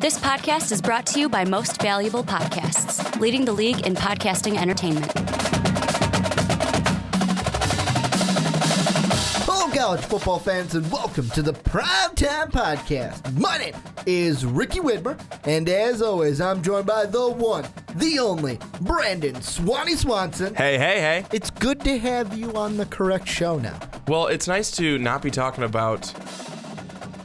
This podcast is brought to you by Most Valuable Podcasts, leading the league in podcasting entertainment. Hello, college football fans, and welcome to the Primetime Podcast. My name is Ricky Widmer, and as always, I'm joined by the one, the only, Brandon Swanson. Hey. It's good to have you on the correct show now. Well, it's nice to not be talking about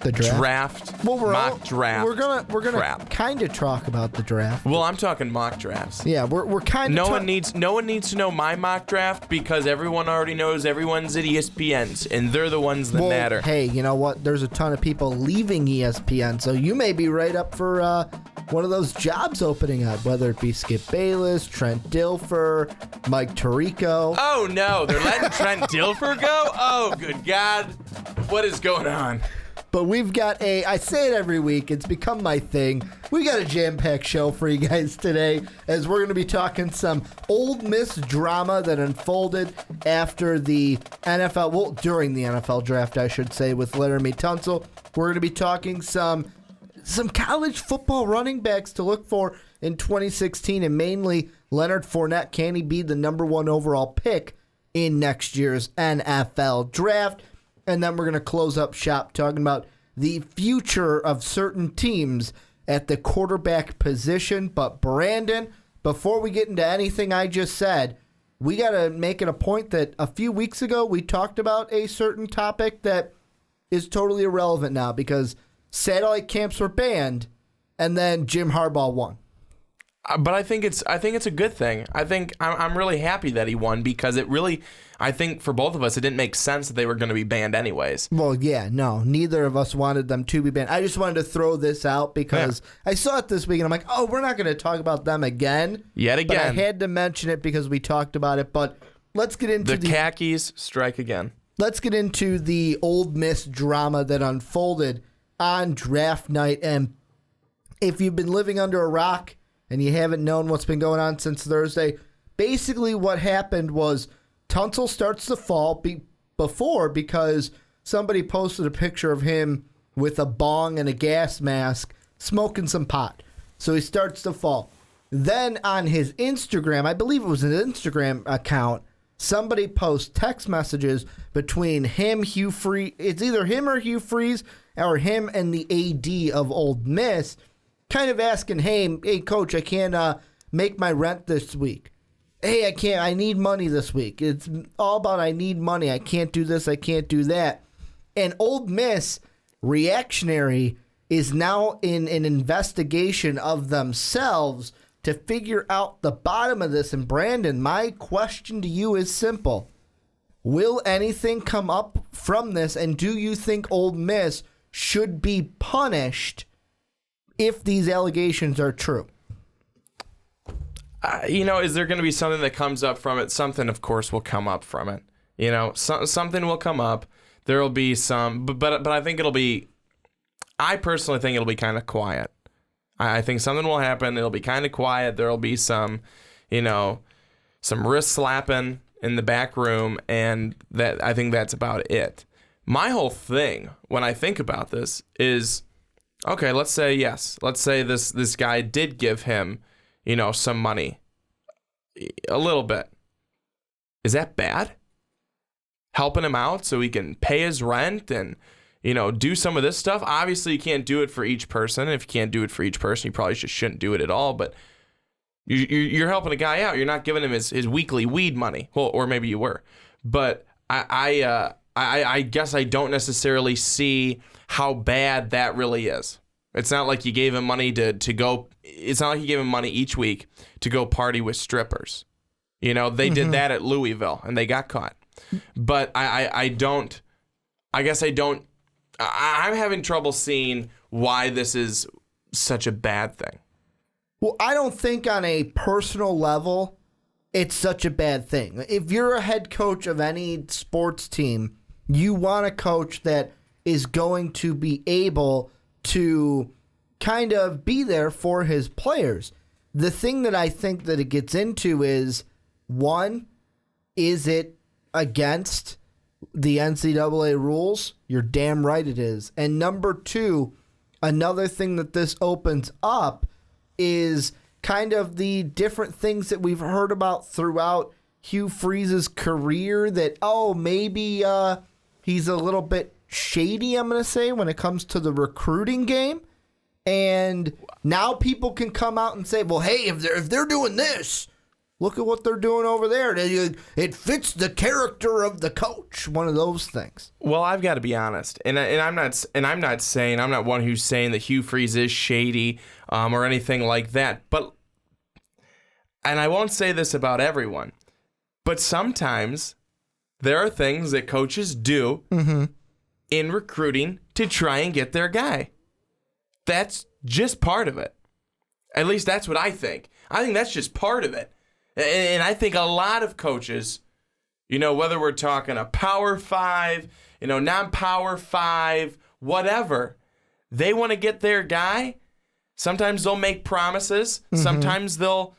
The draft. mock draft. We're gonna crap. kind of talk about the draft. Well, I'm talking mock drafts. Yeah, we're kind of. No one needs to know my mock draft because everyone already knows everyone's at ESPN's, and they're the ones that matter. Hey, you know what? There's a ton of people leaving ESPN, so you may be right up for one of those jobs opening up, whether it be Skip Bayless, Trent Dilfer, Mike Tirico. Oh no, they're letting Trent Dilfer go? Oh, good God. What is going on? But we've got I say it every week, it's become my thing. We got a jam-packed show for you guys today, as we're going to be talking some Ole Miss drama that unfolded after the NFL, well, during the NFL draft, I should say, with Laremy Tunsil. We're going to be talking some college football running backs to look for in 2016, and mainly Leonard Fournette. Can he be the number one overall pick in next year's NFL draft? And then we're going to close up shop talking about the future of certain teams at the quarterback position. But Brandon, before we get into anything I just said, we got to make it a point that a few weeks ago we talked about a certain topic that is totally irrelevant now because satellite camps were banned and then Jim Harbaugh won. But I think it's a good thing. I think I'm really happy that he won because it really, I think for both of us, it didn't make sense that they were going to be banned anyways. Well, yeah, no, neither of us wanted them to be banned. I just wanted to throw this out because I saw it this week and I'm like, oh, we're not going to talk about them again. Yet again. But I had to mention it because we talked about it. But let's get into the khakis strike again. Let's get into the Ole Miss drama that unfolded on draft night. And if you've been living under a rock and you haven't known what's been going on since Thursday, basically what happened was Tunsil starts to fall before because somebody posted a picture of him with a bong and a gas mask smoking some pot. So he starts to fall. Then on his Instagram, I believe it was an Instagram account, somebody posts text messages between him, Hugh Freeze. It's either him or Hugh Freeze or him and the AD of Ole Miss, kind of asking, hey, coach, I can't make my rent this week. Hey, I can't. I need money this week. It's all about I need money. I can't do this. I can't do that. And Ole Miss, reactionary, is now in an investigation of themselves to figure out the bottom of this. And Brandon, my question to you is simple. Will anything come up from this? And do you think Ole Miss should be punished if these allegations are true? Is there going to be something that comes up from it? Something, of course, will come up from it. Something will come up. There will be some, but I think I personally think it'll be kind of quiet. I think something will happen. It'll be kind of quiet. There will be some wrist slapping in the back room, and that I think that's about it. My whole thing when I think about this is, okay, let's say this guy did give him, some money, a little bit. Is that bad? Helping him out so he can pay his rent and, do some of this stuff. Obviously, you can't do it for each person. If you can't do it for each person, you probably just shouldn't do it at all. But you're helping a guy out. You're not giving him his weekly weed money. Well, or maybe you were. But I guess I don't necessarily see how bad that really is. It's not like you gave him money to go. It's not like you gave him money each week to go party with strippers. They did that at Louisville and they got caught. But I'm having trouble seeing why this is such a bad thing. Well, I don't think on a personal level it's such a bad thing. If you're a head coach of any sports team, you want a coach that is going to be able to kind of be there for his players. The thing that I think that it gets into is, one, is it against the NCAA rules? You're damn right it is. And number two, another thing that this opens up is kind of the different things that we've heard about throughout Hugh Freeze's career that, maybe he's a little bit shady, I'm going to say, when it comes to the recruiting game. And now people can come out and say, well, hey, if they're doing this, look at what they're doing over there. It fits the character of the coach. One of those things. Well, I've got to be honest, and I'm not one who's saying that Hugh Freeze is shady or anything like that. But, and I won't say this about everyone, but sometimes there are things that coaches do in recruiting to try and get their guy. That's just part of it. At least that's what I think. I think that's just part of it. And I think a lot of coaches, whether we're talking a Power 5, non-Power 5, whatever, they want to get their guy. Sometimes they'll make promises. Sometimes they'll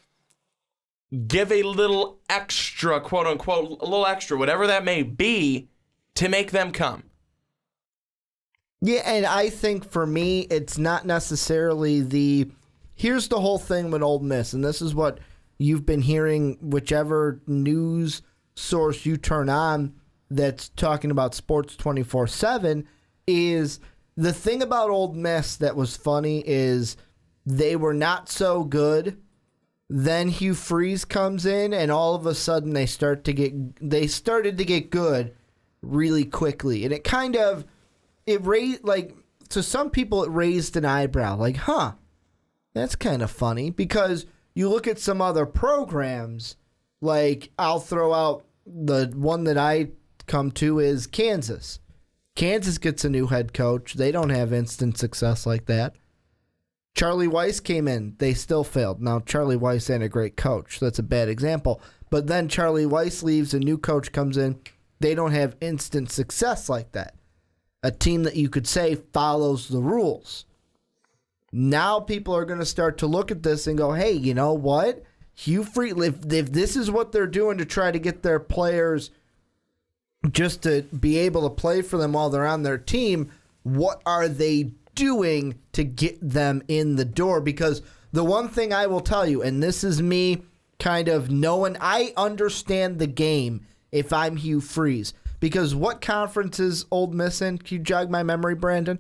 give a little extra, quote unquote, a little extra, whatever that may be, to make them come. Yeah, and I think for me, it's not necessarily here's the whole thing with Ole Miss, and this is what you've been hearing, whichever news source you turn on that's talking about sports 24/7, is the thing about Ole Miss that was funny is they were not so good. Then Hugh Freeze comes in, and all of a sudden they started to get good really quickly, and it raised, like, to some people it raised an eyebrow, like, that's kind of funny, because you look at some other programs, like I'll throw out the one that I come to is Kansas. Kansas gets a new head coach. They don't have instant success like that. Charlie Weiss came in. They still failed. Now, Charlie Weiss ain't a great coach. That's a bad example. But then Charlie Weiss leaves, a new coach comes in. They don't have instant success like that. A team that you could say follows the rules. Now people are going to start to look at this and go, hey, you know what? Hugh Freeze, if this is what they're doing to try to get their players just to be able to play for them while they're on their team, what are they doing to get them in the door? Because the one thing I will tell you, and this is me kind of knowing, I understand the game if I'm Hugh Freeze. Because what conference is Ole Miss in? Can you jog my memory, Brandon?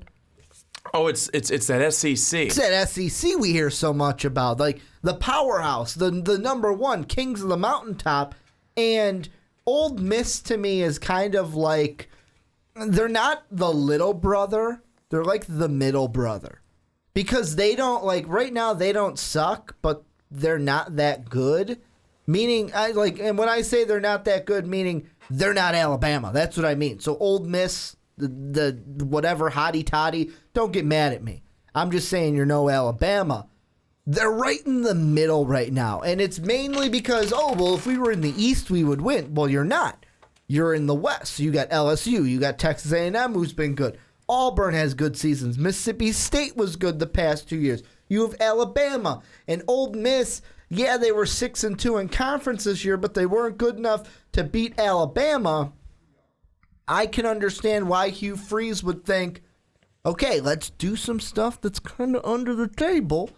Oh, it's that SEC. It's that SEC we hear so much about. Like the powerhouse, the number one, Kings of the Mountaintop. And Ole Miss to me is kind of like, they're not the little brother. They're like the middle brother. Because they don't, like, right now they don't suck, but they're not that good. Meaning, and when I say they're not that good, meaning they're not Alabama. That's what I mean. So Ole Miss, the whatever hotty toddy, don't get mad at me. I'm just saying you're no Alabama. They're right in the middle right now. And it's mainly because, if we were in the East, we would win. Well, you're not. You're in the West. So you got LSU. You got Texas A&M, who's been good. Auburn has good seasons. Mississippi State was good the past 2 years. You have Alabama. And Ole Miss, yeah, they were 6-2 in conference this year, but they weren't good enough to beat Alabama. I can understand why Hugh Freeze would think, okay, let's do some stuff that's kind of under the table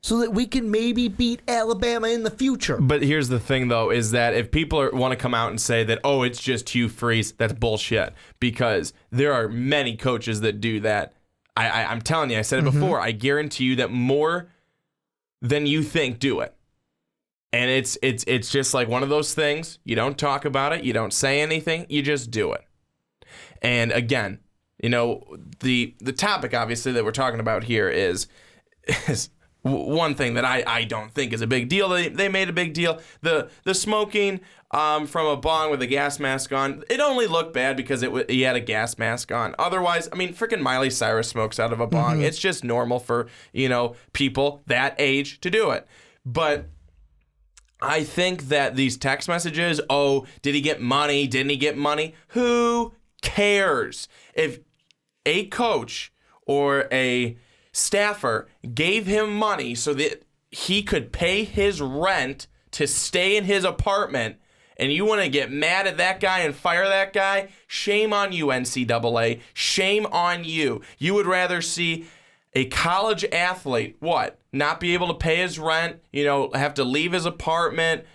so that we can maybe beat Alabama in the future. But here's the thing, though, is that if people want to come out and say that, it's just Hugh Freeze, that's bullshit. Because there are many coaches that do that. I'm telling you, I said it before, I guarantee you that more than you think do it. And it's just like one of those things. You don't talk about it. You don't say anything. You just do it. And again, the topic, obviously, that we're talking about here is one thing that I don't think is a big deal. They made a big deal. The smoking from a bong with a gas mask on, it only looked bad because he had a gas mask on. Otherwise, freaking Miley Cyrus smokes out of a bong. It's just normal for, people that age to do it. But I think that these text messages, did he get money? Didn't he get money? Who cares? If a coach or a staffer gave him money so that he could pay his rent to stay in his apartment, and you want to get mad at that guy and fire that guy, shame on you, NCAA. Shame on you. You would rather see a college athlete, what? Not be able to pay his rent, have to leave his apartment,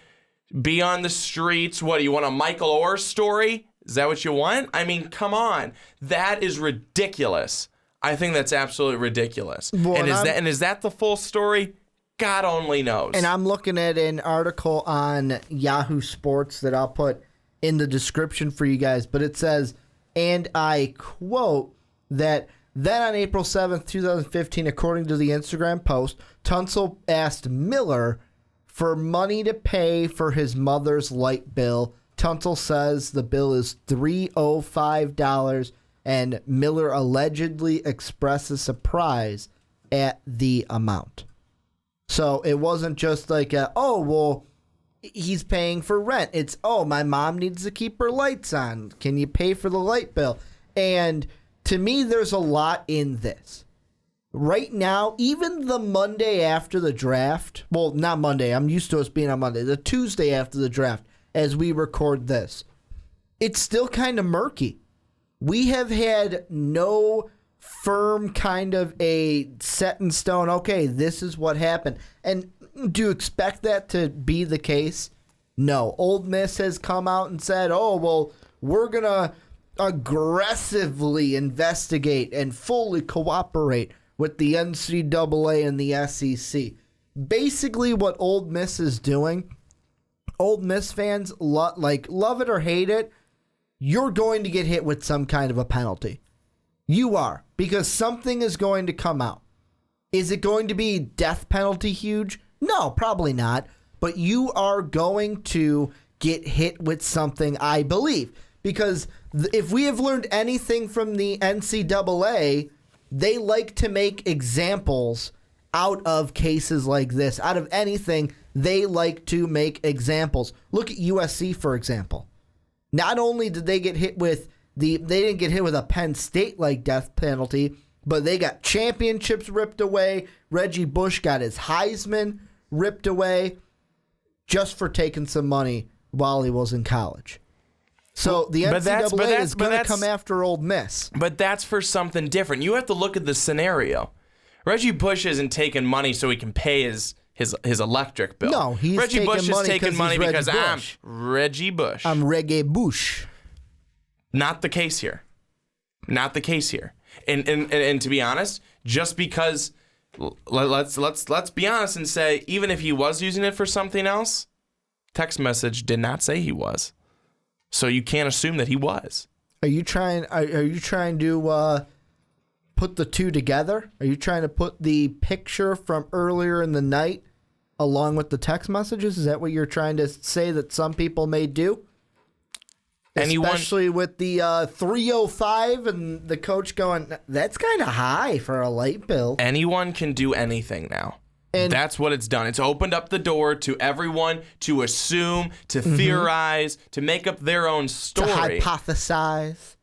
be on the streets. What, you want a Michael Orr story? Is that what you want? I mean, come on. That is ridiculous. I think that's absolutely ridiculous. Well, and is that the full story? God only knows. And I'm looking at an article on Yahoo Sports that I'll put in the description for you guys, but it says, and I quote, that then on April 7th, 2015, according to the Instagram post, Tunsil asked Miller for money to pay for his mother's light bill. Tunsil says the bill is $305, and Miller allegedly expresses surprise at the amount. So it wasn't just like, he's paying for rent. It's, my mom needs to keep her lights on. Can you pay for the light bill? And to me, there's a lot in this. Right now, even the Monday after the draft, well, not Monday, I'm used to us being on Monday, the Tuesday after the draft, as we record this, it's still kind of murky. We have had no firm kind of a set in stone, okay, this is what happened. And do you expect that to be the case? No. Ole Miss has come out and said, we're going to aggressively investigate and fully cooperate with the NCAA and the SEC. Basically what Ole Miss is doing, Ole Miss fans, love it or hate it, you're going to get hit with some kind of a penalty. You are, because something is going to come out. Is it going to be death penalty huge? No, probably not. But you are going to get hit with something, I believe. Because if we have learned anything from the NCAA, they like to make examples out of cases like this. Out of anything, they like to make examples. Look at USC, for example. Not only did they get hit with they didn't get hit with a Penn State-like death penalty, but they got championships ripped away. Reggie Bush got his Heisman ripped away just for taking some money while he was in college. So the NCAA is going to come after Ole Miss. But that's for something different. You have to look at the scenario. Reggie Bush isn't taking money so he can pay his electric bill. No, Reggie Bush is taking money because I'm Reggie Bush. I'm Reggie Bush. Not the case here. Not the case here. And to be honest, just because let's be honest and say, even if he was using it for something else, text message did not say he was. So you can't assume that he was. Are you trying to put the two together? Are you trying to put the picture from earlier in the night along with the text messages? Is that what you're trying to say that some people may do? Especially with the 305 and the coach going, that's kind of high for a light bill. Anyone can do anything now. And that's what it's done. It's opened up the door to everyone to assume, to theorize, to make up their own story. To hypothesize.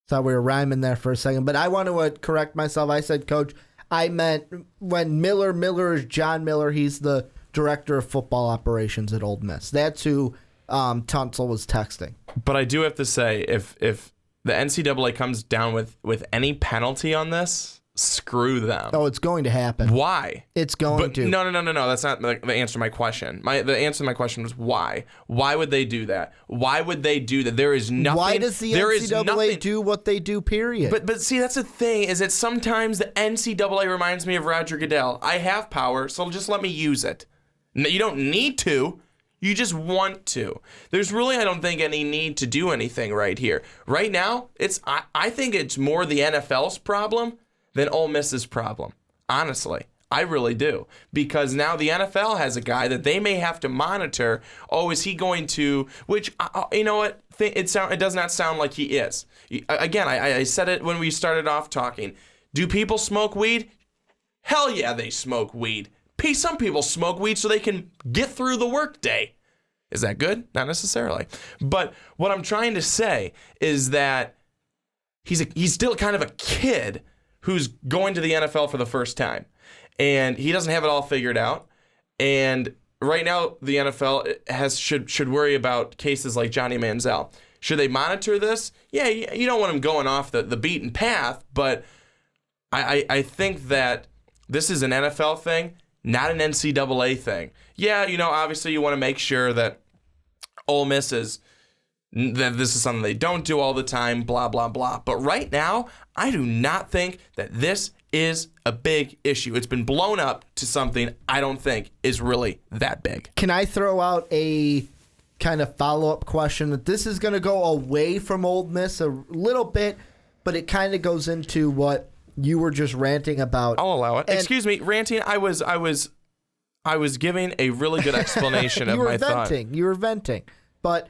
Thought we were rhyming there for a second. But I want to correct myself. I said coach. I meant when Miller is John Miller. He's the director of football operations at Ole Miss. That's who Tunsil was texting. But I do have to say, if the NCAA comes down with any penalty on this, screw them. Oh, it's going to happen. Why? It's going to. No. That's not the answer to my question. The answer to my question was why. Why would they do that? Why would they do that? There is nothing. Why does the NCAA do what they do, period? But see, that's the thing, is that sometimes the NCAA reminds me of Roger Goodell. I have power, so just let me use it. No, you don't need to. You just want to. There's really, I don't think, any need to do anything right here. Right now, I think it's more the NFL's problem than Ole Miss's problem. Honestly, I really do. Because now the NFL has a guy that they may have to monitor. Oh, is he going to, which, you know what? It does not sound like he is. Again, I said it when we started off talking. Do people smoke weed? Hell yeah, they smoke weed. Some people smoke weed so they can get through the workday. Is that good? Not necessarily. But what I'm trying to say is that he's still kind of a kid who's going to the NFL for the first time. And he doesn't have it all figured out. And right now, the NFL should worry about cases like Johnny Manziel. Should they monitor this? Yeah, you don't want him going off the beaten path, but I think that this is an NFL thing, not an NCAA thing. Yeah, obviously you want to make sure that Ole Miss that this is something they don't do all the time, blah, blah, blah. But right now, I do not think that this is a big issue. It's been blown up to something I don't think is really that big. Can I throw out a kind of follow-up question that this is going to go away from Ole Miss a little bit, but it kind of goes into what you were just ranting about. I'll allow it. And excuse me, ranting. I was giving a really good explanation of my thought. You were venting, but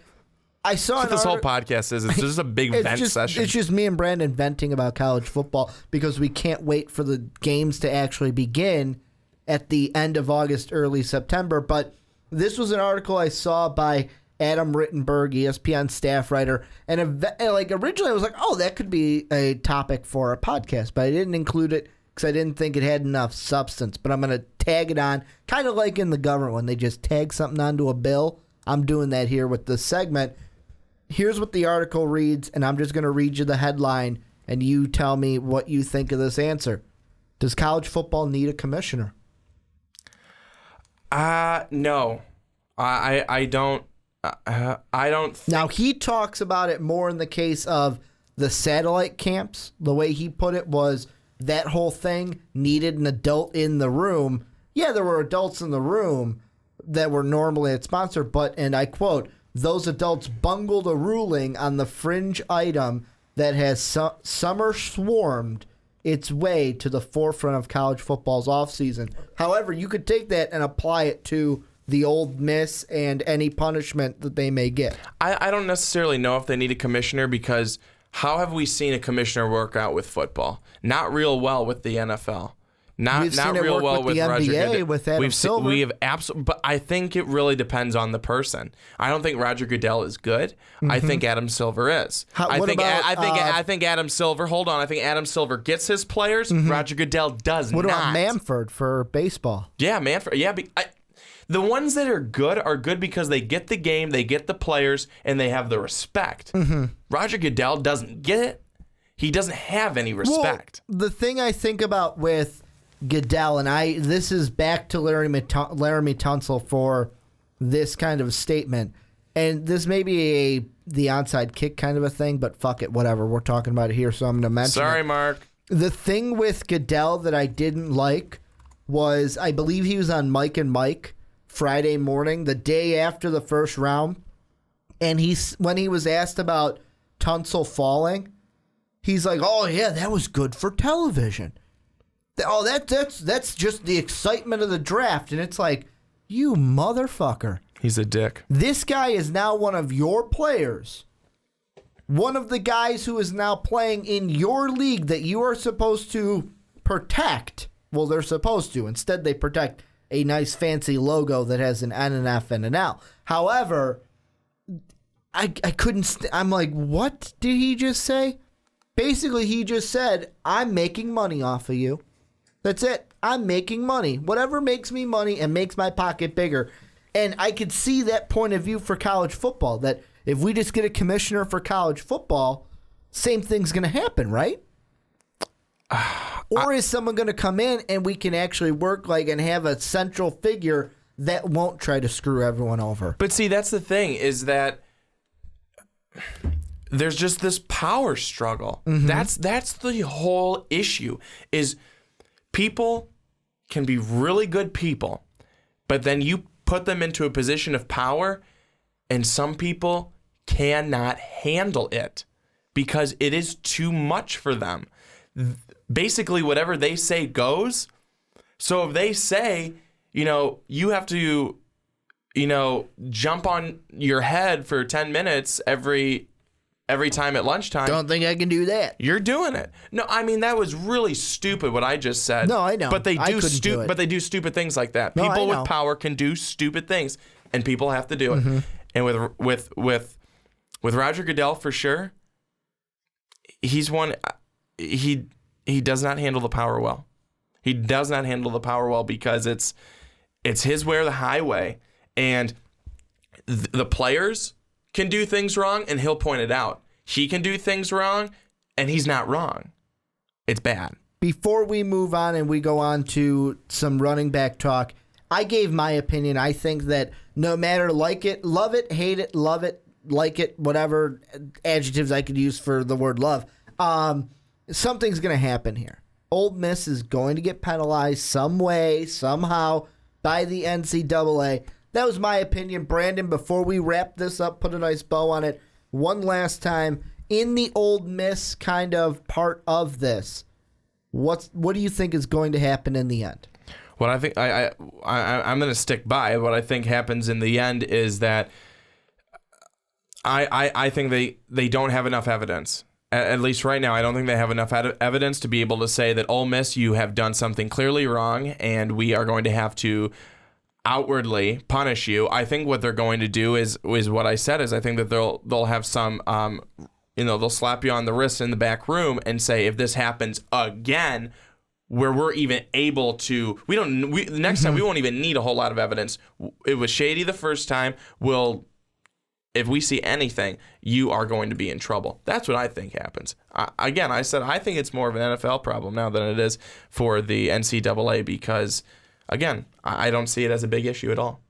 I saw That's what this whole podcast is. It's just a big vent session. It's just me and Brandon venting about college football because we can't wait for the games to actually begin at the end of August, early September. But this was an article I saw by Adam Rittenberg, ESPN staff writer, and originally I was like, oh, that could be a topic for a podcast, but I didn't include it because I didn't think it had enough substance. But I'm going to tag it on, kind of like in the government when they just tag something onto a bill. I'm doing that here with this segment. Here's what the article reads, and I'm just going to read you the headline, and you tell me what you think of this answer. Does college football need a commissioner? No. I don't. I don't think... Now, he talks about it more in the case of the satellite camps. The way he put it was that whole thing needed an adult in the room. Yeah, there were adults in the room that were normally at sponsor, but, and I quote, those adults bungled a ruling on the fringe item that has summer swarmed its way to the forefront of college football's offseason. However, you could take that and apply it to the Ole Miss and any punishment that they may get. I don't necessarily know if they need a commissioner because how have we seen a commissioner work out with football? Not real well with the NFL. Not real well with Roger Goodell. With Adam Silver. We have but I think it really depends on the person. I don't think Roger Goodell is good. Mm-hmm. I think Adam Silver is. I think Adam Silver. Hold on. I think Adam Silver gets his players. Mm-hmm. Roger Goodell does not. What about Manfred for baseball? Yeah, Manfred. Yeah, the ones that are good because they get the game, they get the players, and they have the respect. Mm-hmm. Roger Goodell doesn't get it. He doesn't have any respect. Well, the thing I think about with Goodell, and this is back to Laremy Tunsil for this kind of statement, and this may be the onside kick kind of a thing, but fuck it, whatever. We're talking about it here, so I'm going to mention it. Sorry, Mark. The thing with Goodell that I didn't like was, I believe he was on Mike and Mike Friday morning, the day after the first round, and when he was asked about Tunsil falling, he's like, "Oh yeah, that was good for television. Oh, that's just the excitement of the draft." And it's like, you motherfucker. He's a dick. This guy is now one of your players. One of the guys who is now playing in your league that you are supposed to protect. Well, they're supposed to. Instead, they protect a nice fancy logo that has an N, an F, and an L. However, I couldn't... I'm like, what did he just say? Basically, he just said, I'm making money off of you. That's it. I'm making money. Whatever makes me money and makes my pocket bigger. And I could see that point of view for college football, that if we just get a commissioner for college football, same thing's going to happen, right? Or is someone going to come in and we can actually work and have a central figure that won't try to screw everyone over? But see, that's the thing, is that there's just this power struggle. Mm-hmm. That's the whole issue, is people can be really good people, but then you put them into a position of power, and some people cannot handle it because it is too much for them. Basically, whatever they say goes. So if they say, you have to, jump on your head for 10 minutes every time at lunchtime. Don't think I can do that. You're doing it. No, I mean, that was really stupid what I just said. No, I know. But they do stupid things like that. No, people with power can do stupid things, and people have to do it. Mm-hmm. And with Roger Goodell, for sure, he's one. He does not handle the power well. He does not handle the power well because it's his way or the highway, and the players can do things wrong, and he'll point it out. He can do things wrong, and he's not wrong. It's bad. Before we move on and we go on to some running back talk, I gave my opinion. I think that no matter like it, love it, hate it, love it, like it, whatever adjectives I could use for the word love, something's going to happen here. Ole Miss is going to get penalized some way, somehow, by the NCAA. That was my opinion. Brandon, before we wrap this up, put a nice bow on it. One last time, in the Ole Miss kind of part of this, what do you think is going to happen in the end? What I think I'm going to stick by. What I think happens in the end is that I think they don't have enough evidence. At least right now, I don't think they have enough evidence to be able to say that Ole Miss, you have done something clearly wrong, and we are going to have to outwardly punish you. I think what they're going to do is what I said is I think that they'll have some they'll slap you on the wrist in the back room and say, if this happens again, where we're even able to, next time we won't even need a whole lot of evidence. It was shady the first time. If we see anything, you are going to be in trouble. That's what I think happens. Again, I said I think it's more of an NFL problem now than it is for the NCAA because, again, I don't see it as a big issue at all.